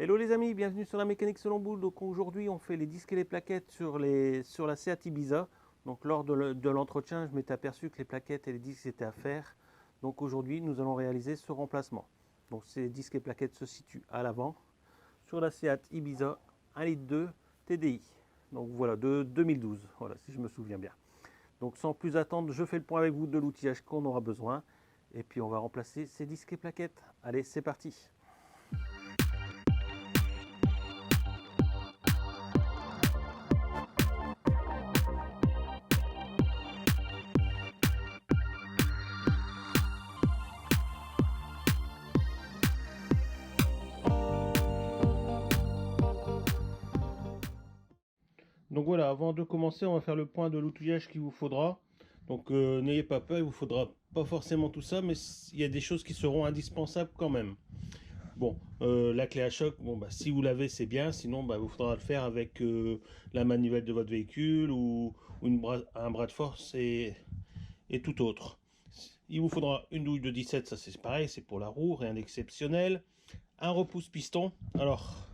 Hello les amis, bienvenue sur la mécanique selon boule. Donc aujourd'hui on fait les disques et les plaquettes sur la Seat Ibiza. Donc lors de l'entretien je m'étais aperçu que les plaquettes et les disques étaient à faire. Donc aujourd'hui nous allons réaliser ce remplacement. Donc ces disques et plaquettes se situent à l'avant sur la Seat Ibiza 1,2 litre TDI. Donc voilà, de 2012, voilà si je me souviens bien. Donc sans plus attendre, je fais le point avec vous de l'outillage qu'on aura besoin. Et puis on va remplacer ces disques et plaquettes. Allez, c'est parti. Donc voilà, avant de commencer, on va faire le point de l'outillage qu'il vous faudra. Donc n'ayez pas peur, il vous faudra pas forcément tout ça, mais il y a des choses qui seront indispensables quand même. Bon, la clé à choc, bon, bah, si vous l'avez, c'est bien, sinon bah, il vous faudra le faire avec la manivelle de votre véhicule ou un bras de force et tout autre. Il vous faudra une douille de 17, ça c'est pareil, c'est pour la roue, rien d'exceptionnel. Un repousse piston, alors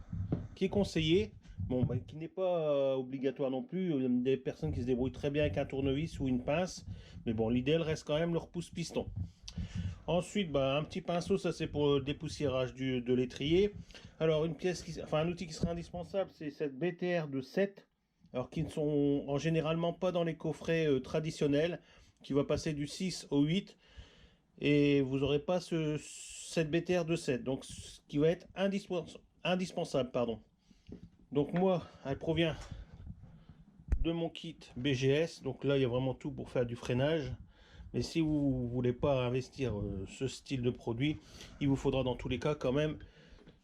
qui est conseillé, bon, bah, qui n'est pas obligatoire non plus. Il y a des personnes qui se débrouillent très bien avec un tournevis ou une pince, mais bon, l'idéal reste quand même le repousse piston. Ensuite, bah, un petit pinceau, ça c'est pour le dépoussiérage de l'étrier. Alors une pièce, un outil qui sera indispensable, c'est cette BTR de 7, alors qui ne sont en généralement pas dans les coffrets traditionnels, qui va passer du 6 au 8, et vous n'aurez pas cette BTR de 7, donc ce qui va être indispensable, pardon. Donc moi, elle provient de mon kit BGS, donc là il y a vraiment tout pour faire du freinage. Mais si vous ne voulez pas investir ce style de produit, il vous faudra dans tous les cas quand même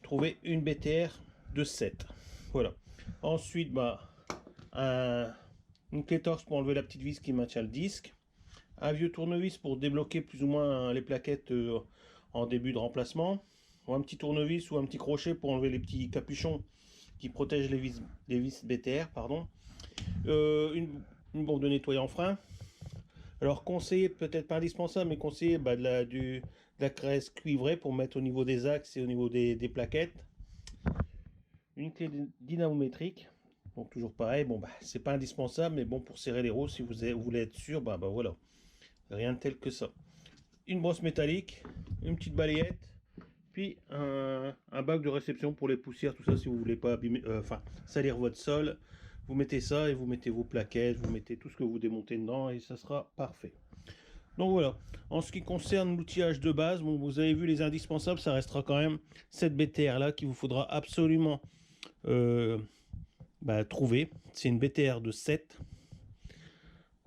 trouver une BTR de 7. Voilà. Ensuite, bah, une clé torse pour enlever la petite vis qui maintient le disque. Un vieux tournevis pour débloquer plus ou moins les plaquettes en début de remplacement. Ou un petit tournevis ou un petit crochet pour enlever les petits capuchons qui protègent les vis BTR. Pardon. Une bombe de nettoyant frein. Alors conseillé, peut-être pas indispensable, mais conseillé bah, de la graisse cuivrée pour mettre au niveau des axes et au niveau des plaquettes. Une clé dynamométrique, donc toujours pareil, bon bah c'est pas indispensable, mais bon pour serrer les roues, si vous voulez être sûr, bah voilà, rien de tel que ça. Une brosse métallique, une petite balayette, puis un bac de réception pour les poussières, tout ça si vous voulez pas abîmer, salir votre sol. Vous mettez ça et vous mettez vos plaquettes, vous mettez tout ce que vous démontez dedans et ça sera parfait. Donc voilà, en ce qui concerne l'outillage de base, bon, vous avez vu les indispensables, ça restera quand même cette BTR là qu'il vous faudra absolument trouver. C'est une BTR de 7.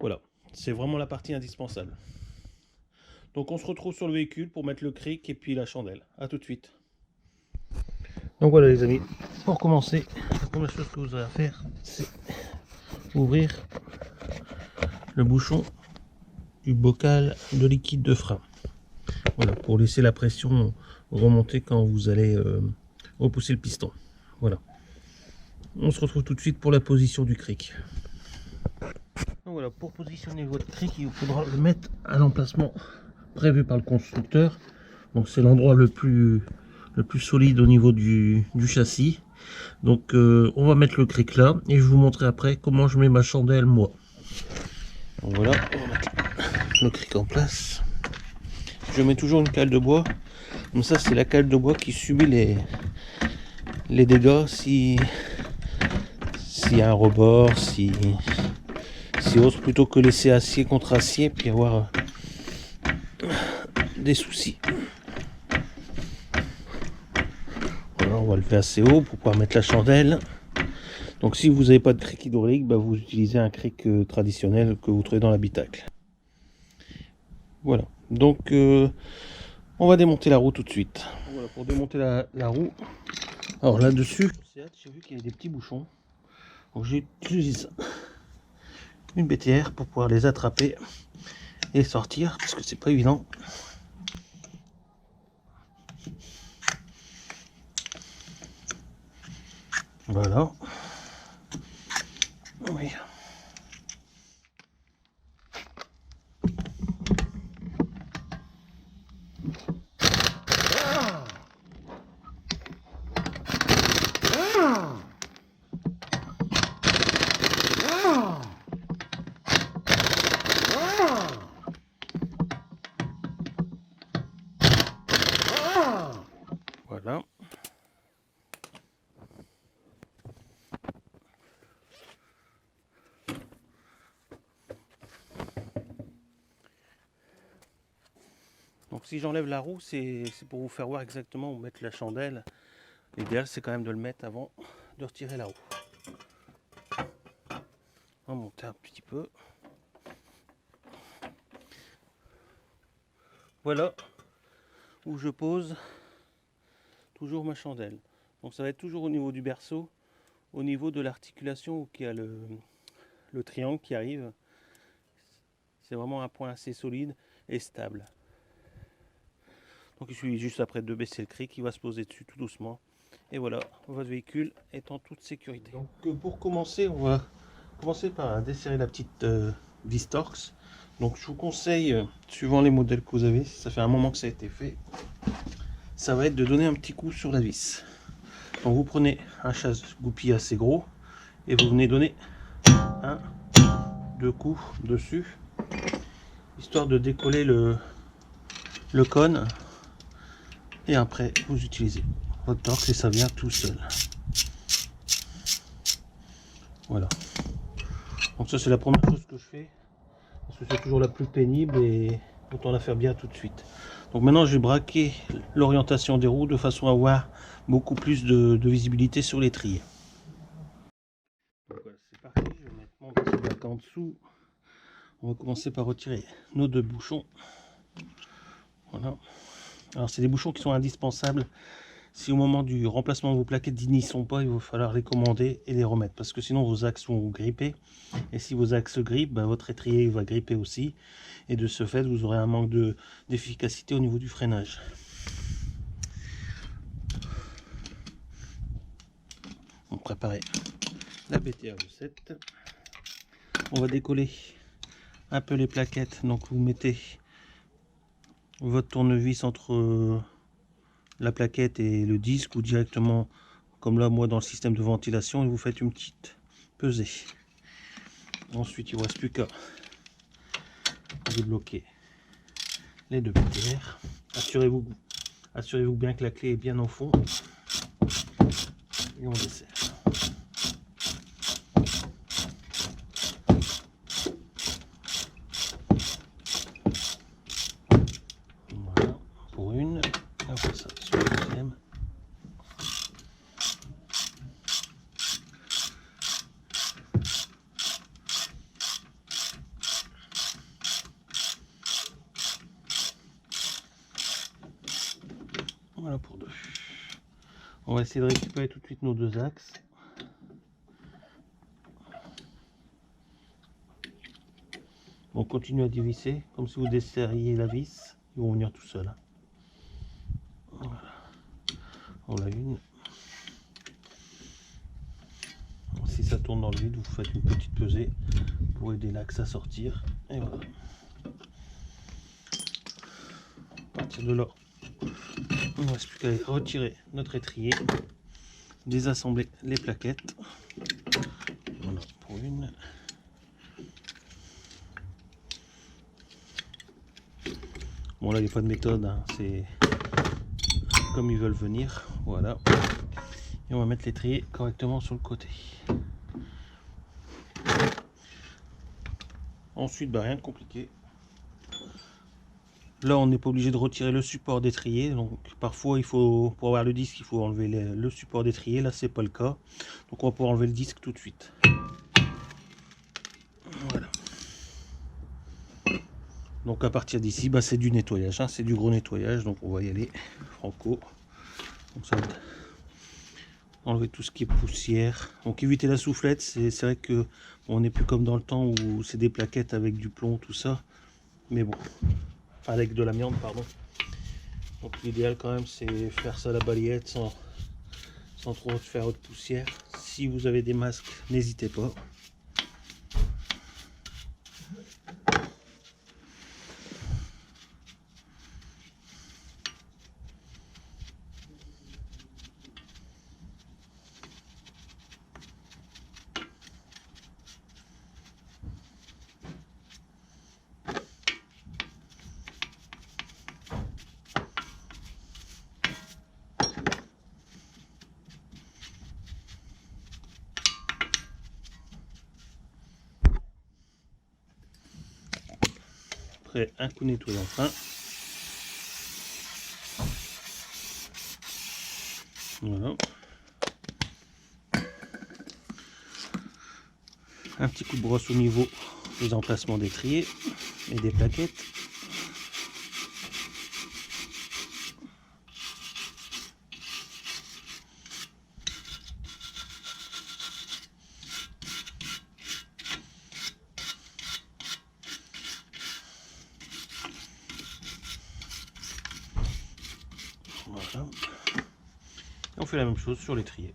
Voilà, c'est vraiment la partie indispensable. Donc on se retrouve sur le véhicule pour mettre le cric et puis la chandelle. A tout de suite. Donc voilà les amis, pour commencer, la première chose que vous avez à faire, c'est ouvrir le bouchon du bocal de liquide de frein. Voilà, pour laisser la pression remonter quand vous allez repousser le piston. Voilà. On se retrouve tout de suite pour la position du cric. Donc voilà, pour positionner votre cric, il vous faudra le mettre à l'emplacement prévu par le constructeur. Donc c'est l'endroit le plus solide au niveau du châssis. Donc on va mettre le cric là et je vais vous montrer après comment je mets ma chandelle moi. Donc voilà, on va mettre le cric en place. Je mets toujours une cale de bois. Comme ça c'est la cale de bois qui subit les dégâts s'il y a un rebord, si autre, plutôt que laisser acier contre acier puis avoir des soucis. Voilà, on va le faire assez haut pour pouvoir mettre la chandelle. Donc si vous n'avez pas de cric hydraulique, bah, vous utilisez un cric traditionnel que vous trouvez dans l'habitacle. Voilà, donc on va démonter la roue tout de suite. Voilà, pour démonter la roue, alors là-dessus, j'ai vu qu'il y avait des petits bouchons. Donc j'utilise une BTR pour pouvoir les attraper et sortir parce que c'est pas évident. Voilà. Oui. Voilà. Donc si j'enlève la roue, c'est pour vous faire voir exactement où mettre la chandelle. L'idéal, c'est quand même de le mettre avant de retirer la roue. On va monter un petit peu. Voilà où je pose toujours ma chandelle. Donc ça va être toujours au niveau du berceau, au niveau de l'articulation où il y a le triangle qui arrive. C'est vraiment un point assez solide et stable. Donc il suffit juste après de baisser le cric, il va se poser dessus tout doucement. Et voilà, votre véhicule est en toute sécurité. Donc pour commencer, on va commencer par desserrer la petite vis Torx. Donc je vous conseille, suivant les modèles que vous avez, si ça fait un moment que ça a été fait, ça va être de donner un petit coup sur la vis. Donc vous prenez un chasse-goupille assez gros et vous venez donner un, deux coups dessus, histoire de décoller le cône. Et après, vous utilisez votre torque et ça vient tout seul. Voilà. Donc ça, c'est la première chose que je fais. Parce que c'est toujours la plus pénible et autant la faire bien tout de suite. Donc maintenant, je vais braquer l'orientation des roues de façon à avoir beaucoup plus de visibilité sur l'étrier. Donc voilà, c'est parti. Je vais mettre mon bac en dessous. On va commencer par retirer nos deux bouchons. Voilà. Alors, c'est des bouchons qui sont indispensables. Si au moment du remplacement de vos plaquettes n'y sont pas, il va falloir les commander et les remettre parce que sinon vos axes vont gripper. Et si vos axes grippent, votre étrier va gripper aussi. Et de ce fait, vous aurez un manque d'efficacité au niveau du freinage. On prépare la BTR 7. On va décoller un peu les plaquettes. Donc vous mettez votre tournevis entre la plaquette et le disque ou directement comme là moi dans le système de ventilation et vous faites une petite pesée. Ensuite il ne vous reste plus qu'à débloquer les deux BTR. Assurez-vous bien que la clé est bien au fond et on dessert. Voilà pour une, et après ça sur la deuxième. Voilà pour deux. On va essayer de récupérer tout de suite nos deux axes. On continue à dévisser comme si vous desserriez la vis, ils vont venir tout seuls. Voilà. On a une. Si ça tourne dans le vide, vous faites une petite pesée pour aider l'axe à sortir. Et voilà. À partir de là, il ne reste plus qu'à retirer notre étrier, désassembler les plaquettes. Voilà pour une. Bon là il n'y a pas de méthode, hein. C'est comme ils veulent venir. Voilà. Et on va mettre l'étrier correctement sur le côté. Ensuite, rien de compliqué. Là, on n'est pas obligé de retirer le support d'étrier. Donc, parfois, pour avoir le disque, il faut enlever le support d'étrier. Là, c'est pas le cas. Donc, on va pouvoir enlever le disque tout de suite. Voilà. Donc, à partir d'ici, c'est du nettoyage. Hein, c'est du gros nettoyage. Donc, on va y aller franco. Donc, ça va enlever tout ce qui est poussière. Donc, éviter la soufflette. C'est vrai que on n'est plus comme dans le temps où c'est des plaquettes avec du plomb, tout ça. Mais bon. Avec de l'amiante, pardon. Donc l'idéal quand même c'est faire ça à la balayette sans trop faire de poussière. Si vous avez des masques, n'hésitez pas. ferai un coup de nettoyant fin. Voilà. Un petit coup de brosse au niveau des emplacements d'étrier et des plaquettes. Voilà. Et on fait la même chose sur l'étrier.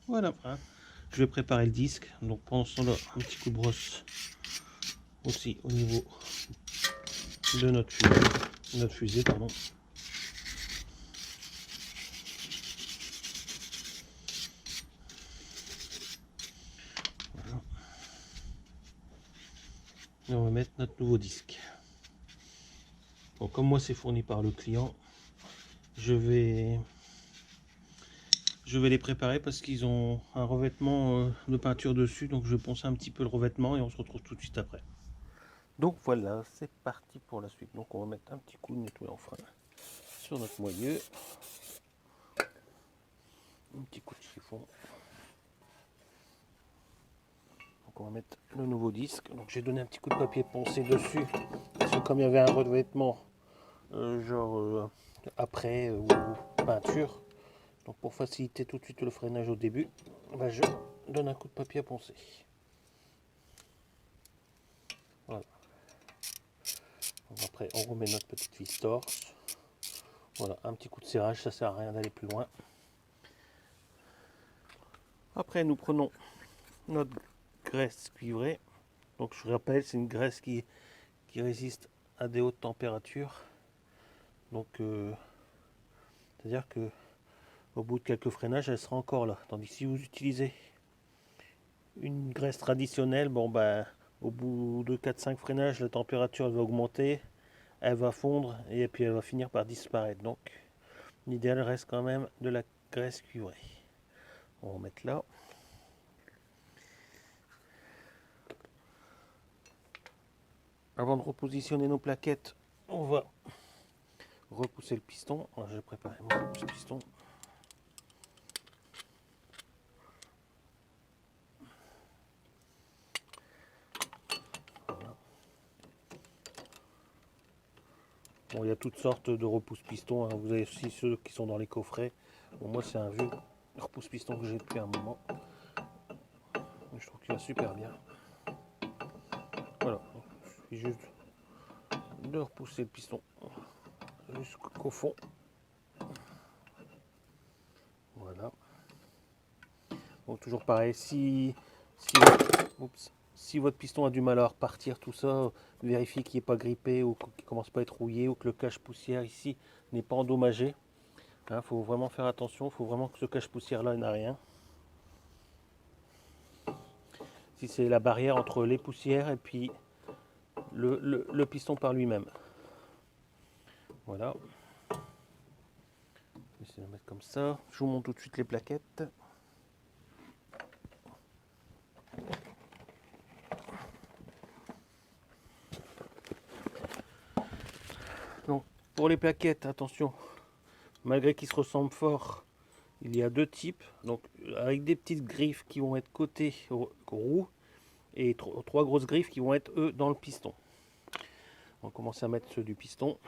Voilà, je vais préparer le disque. Donc pendant ce temps-là, un petit coup de brosse aussi au niveau de notre fusée, pardon. Voilà. Et on va mettre notre nouveau disque. Bon, comme moi c'est fourni par le client, je vais les préparer parce qu'ils ont un revêtement de peinture dessus, donc je vais poncer un petit peu le revêtement et on se retrouve tout de suite après. Donc voilà, c'est parti pour la suite. Donc on va mettre un petit coup de nettoyant fin sur notre moyeu, un petit coup de chiffon. Donc on va mettre le nouveau disque. Donc j'ai donné un petit coup de papier poncé dessus parce que comme il y avait un revêtement après ou peinture, donc pour faciliter tout de suite le freinage au début, bah, je donne un coup de papier à poncer. Voilà. Donc après on remet notre petite vis torse. Voilà, un petit coup de serrage, ça sert à rien d'aller plus loin. Après nous prenons notre graisse cuivrée. Donc je rappelle, c'est une graisse qui résiste à des hautes températures. Donc c'est-à-dire que au bout de quelques freinages, elle sera encore là. Tandis que si vous utilisez une graisse traditionnelle, bon ben au bout de 4-5 freinages, la température elle va augmenter, elle va fondre et puis elle va finir par disparaître. Donc l'idéal reste quand même de la graisse cuivrée. On va mettre là. Avant de repositionner nos plaquettes, on va repousser le piston. Alors, je vais préparer mon repousse-piston. Voilà. Bon, il y a toutes sortes de repousse-pistons. Hein. Vous avez aussi ceux qui sont dans les coffrets. Bon, moi, c'est un vieux repousse-piston que j'ai depuis un moment. Je trouve qu'il va super bien. Voilà. Il suffit juste de repousser le piston jusqu'au fond. Voilà. Donc toujours pareil, si votre piston a du mal à repartir, tout ça, vérifiez qu'il n'est pas grippé ou qu'il ne commence pas à être rouillé ou que le cache-poussière ici n'est pas endommagé. Il faut vraiment faire attention, il faut vraiment que ce cache-poussière là n'a rien. Si c'est la barrière entre les poussières et puis le piston par lui-même. Voilà. Je vais essayer de le mettre comme ça. Je vous montre tout de suite les plaquettes. Donc pour les plaquettes, attention, malgré qu'ils se ressemblent fort, il y a deux types. Donc avec des petites griffes qui vont être côté roue et trois grosses griffes qui vont être eux dans le piston. On va commencer à mettre ceux du piston.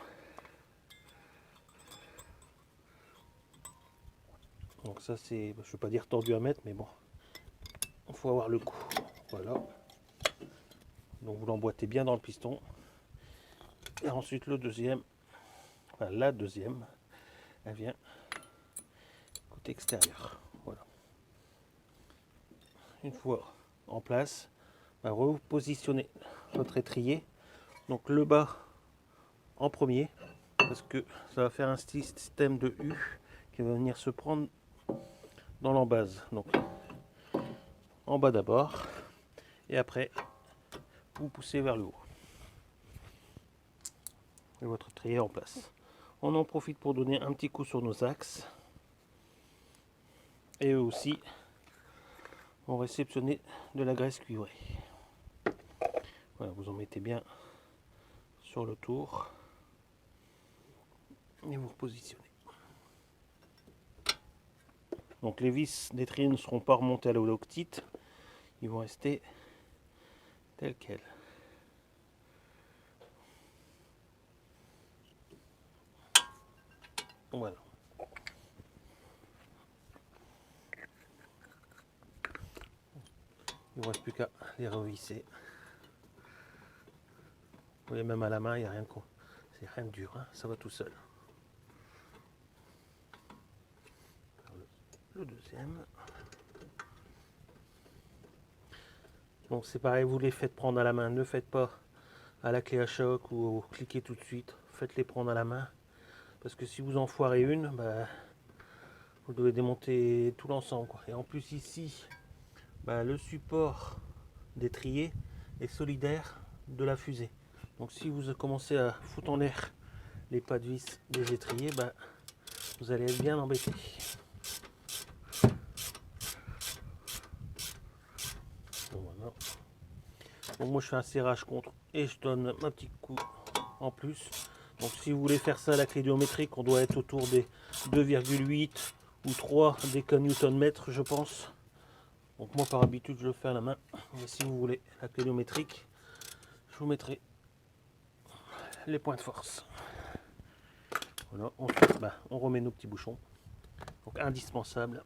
Donc ça c'est, je ne veux pas dire tordu à mettre, mais bon, il faut avoir le coup. Voilà. Donc vous l'emboîtez bien dans le piston. Et ensuite le deuxième, enfin la deuxième, elle vient côté extérieur. Voilà. Une fois en place, vous positionnez votre étrier. Donc le bas en premier, parce que ça va faire un système de U qui va venir se prendre dans l'embase. Donc en bas d'abord, et après vous poussez vers le haut. Et votre étrier en place. On en profite pour donner un petit coup sur nos axes. Et eux aussi vont réceptionner de la graisse cuivrée. Voilà, vous en mettez bien sur le tour et vous repositionnez. Donc les vis d'étrier ne seront pas remontées à la loctite, ils vont rester tels quels. Voilà. Il ne reste plus qu'à les revisser. Vous voyez, même à la main, il n'y a rien de quoi. C'est rien de dur, hein, ça va tout seul. Le deuxième. Donc c'est pareil, vous les faites prendre à la main. Ne faites pas à la clé à choc ou cliquez tout de suite. Faites-les prendre à la main. Parce que si vous en foirez une, vous devez démonter tout l'ensemble. Et en plus ici, le support d'étrier est solidaire de la fusée. Donc si vous commencez à foutre en l'air les pas de vis des étriers, vous allez être bien embêté. Voilà. Donc moi je fais un serrage contre et je donne un petit coup en plus. Donc si vous voulez faire ça à la clé géométrique, on doit être autour des 2,8 ou 3 déca-newton-mètre, je pense. Donc moi par habitude je le fais à la main. Mais si vous voulez la clé géométrique, je vous mettrai les points de force. Voilà, ensuite on remet nos petits bouchons. Donc indispensable.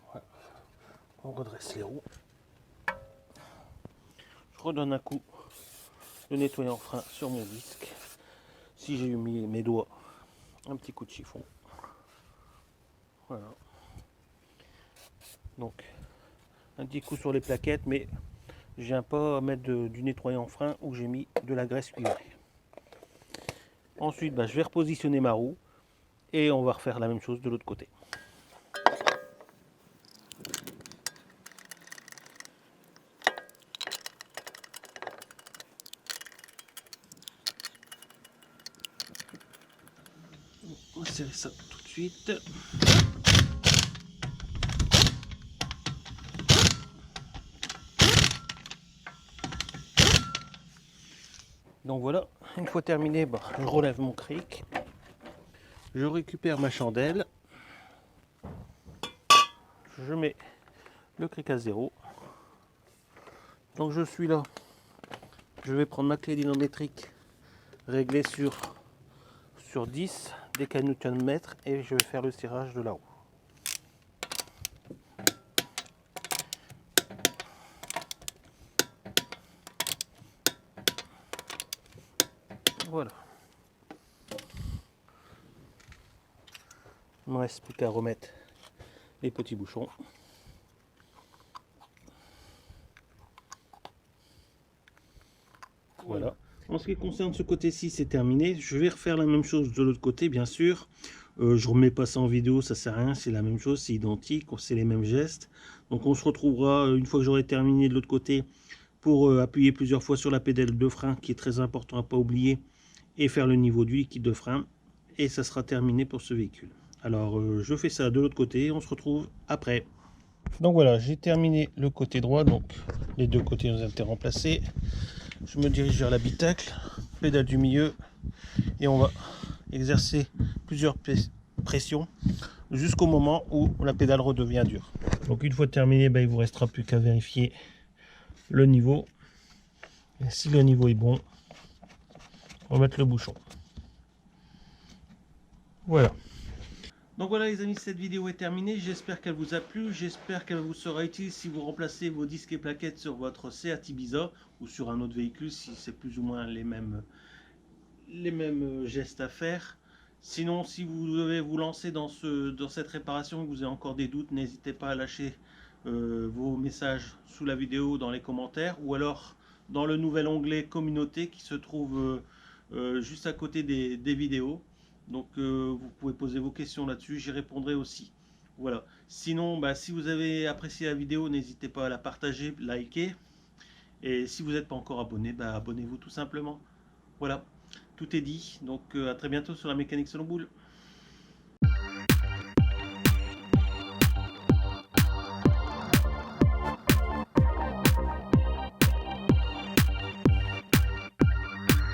Voilà. On redresse les roues. Je redonne un coup de nettoyant frein sur mon disque. Si j'ai mis mes doigts, un petit coup de chiffon. Voilà. Donc un petit coup sur les plaquettes, mais je viens pas mettre du nettoyant frein où j'ai mis de la graisse cuivrée. Ensuite, je vais repositionner ma roue et on va refaire la même chose de l'autre côté. On va serrer ça tout de suite. Donc voilà, une fois terminé, je relève mon cric. Je récupère ma chandelle. Je mets le cric à 0. Donc je suis là. Je vais prendre ma clé dynamétrique réglée sur 10 déca-newton-mètre et je vais faire le serrage de la roue. Voilà. Il ne me reste plus qu'à remettre les petits bouchons. Voilà. En ce qui concerne ce côté-ci, c'est terminé. Je vais refaire la même chose de l'autre côté, bien sûr. Je remets pas ça en vidéo, ça sert à rien, c'est la même chose, c'est identique, c'est les mêmes gestes. Donc on se retrouvera une fois que j'aurai terminé de l'autre côté pour appuyer plusieurs fois sur la pédale de frein, qui est très important à pas oublier, et faire le niveau du liquide de frein. Et ça sera terminé pour ce véhicule. Alors je fais ça de l'autre côté, on se retrouve après. Donc voilà, j'ai terminé le côté droit, donc les deux côtés ont été remplacés. Je me dirige vers l'habitacle, pédale du milieu, et on va exercer plusieurs pressions jusqu'au moment où la pédale redevient dure. Donc une fois terminé, il ne vous restera plus qu'à vérifier le niveau. Et si le niveau est bon, remettre le bouchon. Voilà. Donc voilà les amis, cette vidéo est terminée, j'espère qu'elle vous a plu, j'espère qu'elle vous sera utile si vous remplacez vos disques et plaquettes sur votre Seat Ibiza ou sur un autre véhicule si c'est plus ou moins les mêmes gestes à faire. Sinon, si vous devez vous lancer dans cette réparation et que vous avez encore des doutes, n'hésitez pas à lâcher vos messages sous la vidéo dans les commentaires ou alors dans le nouvel onglet communauté qui se trouve juste à côté des vidéos. Donc vous pouvez poser vos questions là-dessus, j'y répondrai aussi. Voilà. Sinon, bah, si vous avez apprécié la vidéo, n'hésitez pas à la partager, liker. Et si vous n'êtes pas encore abonné, bah, abonnez-vous tout simplement. Voilà, tout est dit. Donc à très bientôt sur la mécanique selon boule.